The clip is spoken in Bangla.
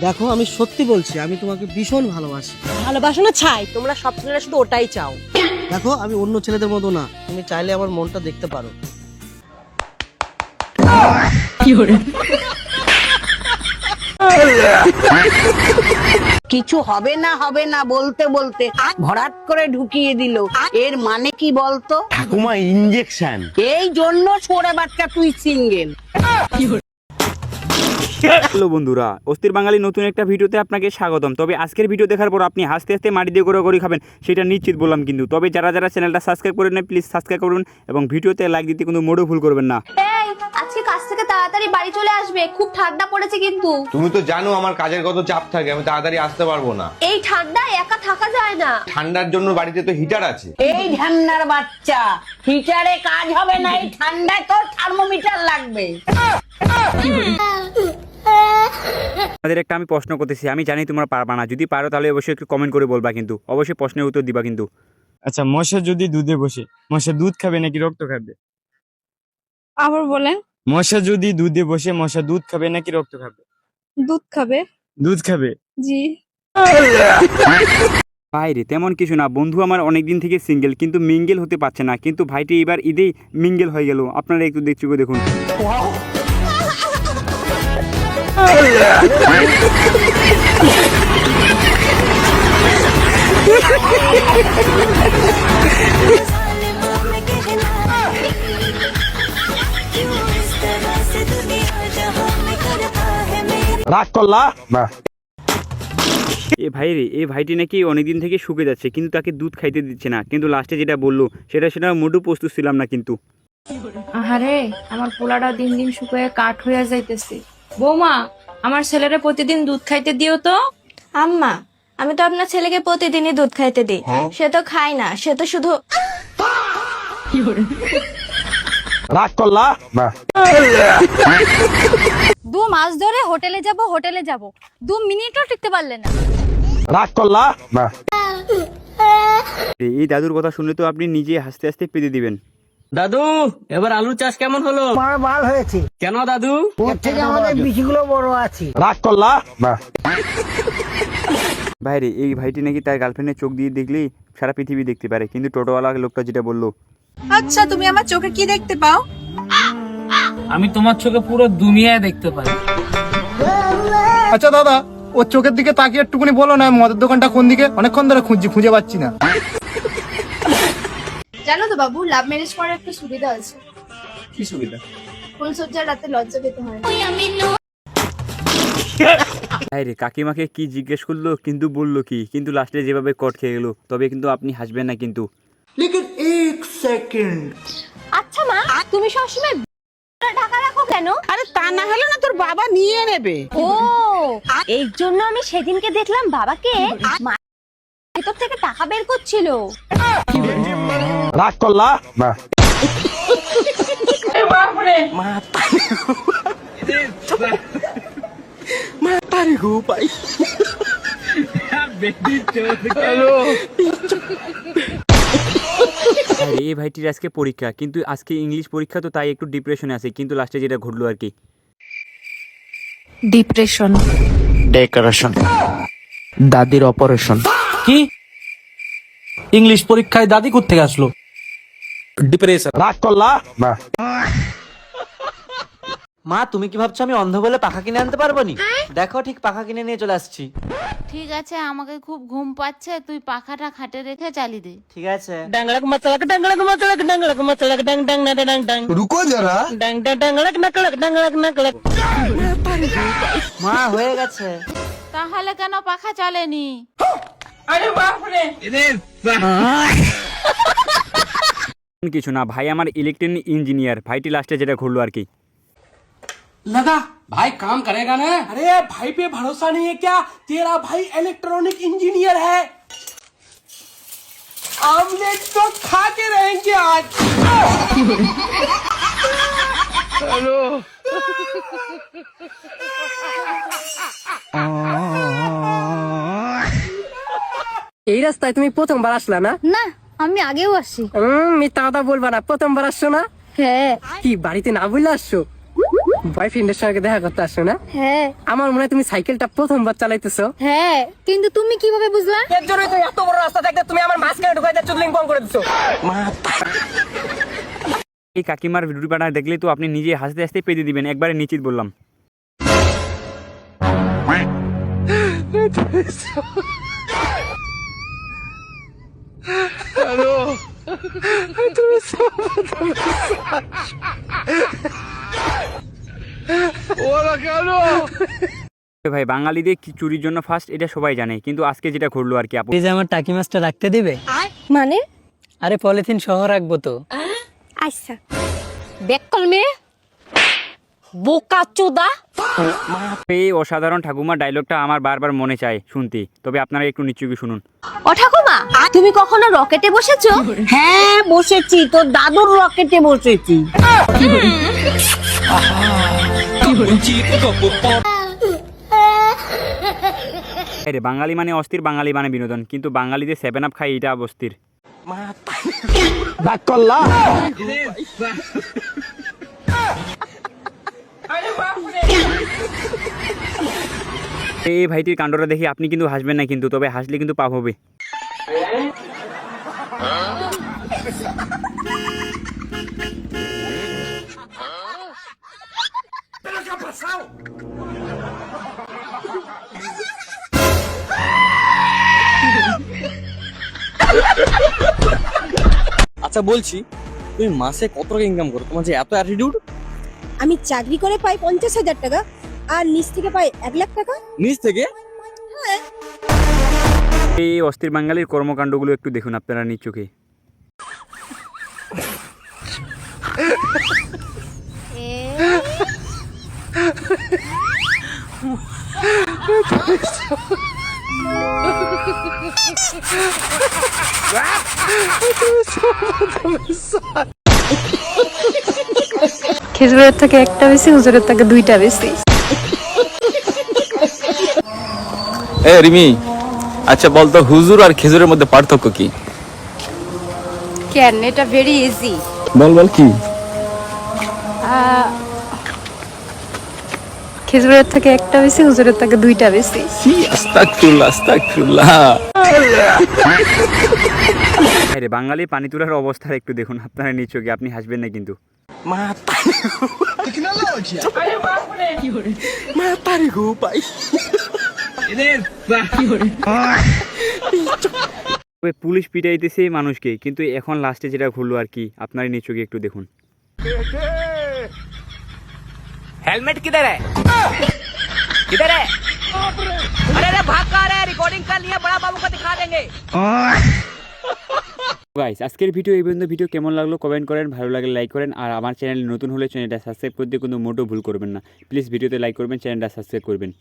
দেখো আমি সত্যি বলছি, আমি তোমাকে ভীষণ ভালোবাসি। ভালোবাসো না ছাই, তোমরা সব ছেলেরা শুধু ওটাই চাও। দেখো আমি অন্য ছেলেদের মতো না, তুমি চাইলে আমার মনটা দেখতে পারো। কিছু হবে না বলতে বলতে ভরাট করে ঢুকিয়ে দিল। এর মানে কি বলতো? ঠাকুমা ইঞ্জেকশন। এই জন্য ছোড়ে বাচ্চা তুই সিঙ্গেল। হ্যালো বন্ধুরা, অস্থির বাঙালি নতুন একটা ভিডিওতে আপনাকে স্বাগতম। তবে আজকের ভিডিও দেখার পর আপনি হাসতে হাসতে মাটি দিয়ে গড়াগড়ি খাবেন সেটা নিশ্চিত বললাম কিন্তু। তবে যারা যারা চ্যানেলটা সাবস্ক্রাইব করে নেন প্লিজ সাবস্ক্রাইব করুন এবং ভিডিওতে লাইক দিতে কিন্তু মোটেও ভুল করবেন না। এই আজকে কাজ থেকে তাড়াতাড়ি বাড়ি চলে আসবে, খুব ঠান্ডা পড়েছে কিন্তু। তুমি তো জানো আমার কাজের কত চাপ থাকে, আমি তাড়াতাড়ি আসতে পারবো না। এই ঠান্ডায় একা থাকা যায় না। ঠান্ডার জন্য বাড়িতে তো হিটার আছে। এই ঢান্নার বাচ্চা, হিটারে কাজ হবে না, এই ঠান্ডায় তোর থার্মোমিটার লাগবে। আমাদের একটা আমি প্রশ্ন করতেছি, আমি জানি তোমরা পারবা না, যদি পারো তাহলে অবশ্যই একটু কমেন্ট করে বলবা কিন্তু, অবশ্যই প্রশ্নের উত্তর দিবা কিন্তু। আচ্ছা, মশা যদি দুধে বসে, মশা দুধ খাবে নাকি রক্ত খাবে? আবার বলেন। মশা যদি দুধে বসে, মশা দুধ খাবে নাকি রক্ত খাবে? দুধ খাবে। দুধ খাবে। জি। বাইরে তেমন কিছু না, বন্ধু আমার অনেকদিন থেকে সিঙ্গেল কিন্তু মিঙ্গেল হতে পারছে না, কিন্তু ভাইটি এবার ঈদেই মিঙ্গেল হয়ে গেল। আপনারা একটু দেখছি দেখুন। রাগ করলা না। এ ভাই রে, এই ভাইটি নাকি অনেকদিন থেকে শুকে যাচ্ছে কিন্তু তাকে দুধ খাইতে দিচ্ছে না, কিন্তু লাস্টে যেটা বললো সেটা মোটেও প্রস্তুত ছিলাম না কিন্তু। আহারে, আমার পোলাটা দিন দিন শুকিয়ে কাঠ হইয়া যাইতেছে। বৌমা, আমার ছেলেরে প্রতিদিন দুধ খাইতে দিও তো। আম্মা, আমি তো আপনার ছেলেকে প্রতিদিনই দুধ খাইতে দিই। সে তো খায় না, সে তো শুধু। রাগ করলা না। 2 মাস ধরে হোটেলে যাব 2 মিনিটও টিকতে পারলে না। রাগ করলা না। এই দাদুর কথা শুনলে তো আপনি নিজে হাসতে হাসতে পেতে দিবেন। দাদু, এবার আলুর চাষ কেমন হলো? ভালো হয়েছে। কেন দাদু? ওর থেকে আমাদের বিচিগুলো বড় আছে। রাগ করলা না। বাইরে এই ভাইটি নাকি তার গার্লফ্রেন্ডের চোখ দিয়ে দেখলেই সারা পৃথিবী দেখতে পারে, কিন্তু টোটোওয়ালা লোকটা যেটা বললো। আচ্ছা, তুমি আমার চোখে কি দেখতে পাও? আমি তোমার চোখে পুরো দুনিয়া দেখতে পাই। আচ্ছা দাদা, ওর চোখের দিকে তাকিয়ে একটুকুনি বলো না মদের দোকানটা কোন দিকে? অনেকক্ষণ ধরে খুঁজে পাচ্ছি না। জানো তো বাবু, লাভ ম্যারেজ করার একটা সুবিধা আছে। কি সুবিধা? ফুলসজ্জার রাতে লজ্জা পেতে হয় না। বাইরে কাকিমাকে কি জিজ্ঞেস করলো কিন্তু বললো কি, কিন্তু লাস্টে যেভাবে কট খেয়ে গেলো। তবে কিন্তু আপনি হাসবেন না কিন্তু। আচ্ছা মা, তুমি সবসময় ঢাকা রাখো কেন? আরে তা না হলে না তোর বাবা নিয়ে নেবে। ও, এই জন্য আমি সেদিনকে দেখলাম বাবাকে ভেতর থেকে টাকা বের করছিল। রাগ করলা না। এই ভাইটির আজকে পরীক্ষা, কিন্তু আজকে ইংলিশ পরীক্ষা তো তাই একটু ডিপ্রেশনে আছে, কিন্তু লাস্টে যেটা ঘটলো আর কি। ডিপ্রেশন। ডেকোরেশন। দাদির অপারেশন। কি? ইংলিশ পরীক্ষায় দাদি কোত্থেকে আসলো? ডিপ্রেশন। রাগ করলা না। মা, তুমি কি ভাবছো আমি অন্ধ বলে পাখা কিনে আনতে পারবো নি? দেখো, ঠিক পাখা কিনে নিয়ে চলে আসছি। ঠিক আছে, আমাকে খুব ঘুম পাচ্ছে, তুই পাখাটা খাটে রেখে চালিয়ে দে। ঠিক আছে। ডাংলাক মাতলাক ডাংলাক মাতলাক ডাংলাক মাতলাক ডাং ডাং না ডাং ডাং। রুকো যারা। ডাং ডাং ডাংলাক নাকলাক ডাংলাক নাকলাক। মা, হয়ে গেছে। তাহলে কেন পাখা চলেনি? কিছু না ভাই, আমার ইলেকট্রনিক ইঞ্জিনিয়ার। ভাইটি লাস্টে যেটা ঘটলো আর কি। लगा भाई काम करेगा ना? अरे भाई पे भरोसा नहीं है क्या? तेरा भाई इलेक्ट्रॉनिक इंजीनियर है। आमलेट तो खा के रहेंगे आज। हेलो। এই রাস্তায় তুমি প্রথমবার আসলা না? না, আমি আগেও আসি। মিথ্যা কথা বলবা না, প্রথমবার আসছো না? হ্যাঁ। কি বাড়িতে না বললে আসছো? বয়ফ্রেন্ডের সঙ্গে দেখা করতে আসছো না? হ্যাঁ আমার মনে হয় তুমি সাইকেলটা প্রথমবার চালাইতেছো। হ্যাঁ, কিন্তু তুমি কিভাবে বুঝলা? এর জন্যই তো এত বড় রাস্তা থাকতে তুমি আমার মাঝখানে ঢুকাইতে চুদলিং পং করে দিছো। এই কাকিমার ভিডিও পাঠা দেখলে তো আপনি নিজে হাসতে হাসতে পেতে দিবেন, একবারে নিশ্চিত বললাম। ভাই বাঙালিদের কি চুরির জন্য ফার্স্ট এটা সবাই জানে, কিন্তু আজকে যেটা ঘটলো আর কি আপু। এই যে আমার টাকি মাছটা রাখতে দিবে? মানে? আরে পলিথিন সহ রাখবো তো। আচ্ছা। বেককল মেয়ে, বোকা চোদা। এই অসাধারণ ঠাকুমার ডায়লগটা আমার বারবার মনে চায় শুনতে, তবে আপনারা একটু নিশ্চয়ই শুনুন। ও ঠাকুমা, তুমি কখনো রকেটে বসেছো? হ্যাঁ বসেছি, তোর দাদুর রকেটে বসেছি। আরে বাঙালি মানে অস্থির, বাঙালি মানে বিনোদন, কিন্তু বাঙালিদের 7 আপ খাই এটা অস্থির। এই ভাইটির কাণ্ডটা দেখে আপনি কিন্তু হাসবেন না কিন্তু, তবে হাসলে কিন্তু পাপ হবে। আচ্ছা বলছি, তুমি মাসে কত টাকা ইনকাম করো? তোমার যে এত অ্যাটিটিউড। আমি চাকরি করে পাই 50,000 টাকা, আর নিচ থেকে পাই 1 লাখ টাকা। নিজ থেকে? এই অস্থির বাঙালির কর্মকাণ্ডগুলো একটু দেখুন আপনারা নিজ চোখে। খেজুরের থেকে একটা বেশি, হুজুরের থেকে 2টা বেশি। এ রিমি, আচ্ছা বলতো হুজুর আর খেজুরের মধ্যে পার্থক্য কি? কেন? এটা ভেরি ইজি। বল বল কি? খেজুরের থেকে একটা বেশি, হুজুরের থেকে 2টা বেশি। আস্তাগফিরুল্লাহ আস্তাগফিরুল্লাহ। আরে বাঙালি পানি তোলার অবস্থার একটু দেখুন আপনারা নিজ চোখে, আপনি হাসবেন না কিন্তু। পুলিশ পিটাইতেছে মানুষকে, কিন্তু এখন লাস্টে যেটা ঘুরলো আর কি আপনারা নিজ চোখে একটু দেখুন। हेलमेट किधर है? किधर है? अरे अरे भाग कहाँ रहा है? रिकॉर्डिंग कर लिया, बड़ा बाबू को दिखा देंगे। গাইস আজকের ভিডিও এই পর্যন্ত। ভিডিও কেমন লাগলো কমেন্ট করেন, ভালো লাগলে লাইক করেন, আর আমার চ্যানেল নতুন হলে চ্যানেলটা সাবস্ক্রাইব করতে কিন্তু মোটেও ভুল করবেন না। প্লিজ ভিডিওতে লাইক করবেন, চ্যানেলটা সাবস্ক্রাইব করবেন।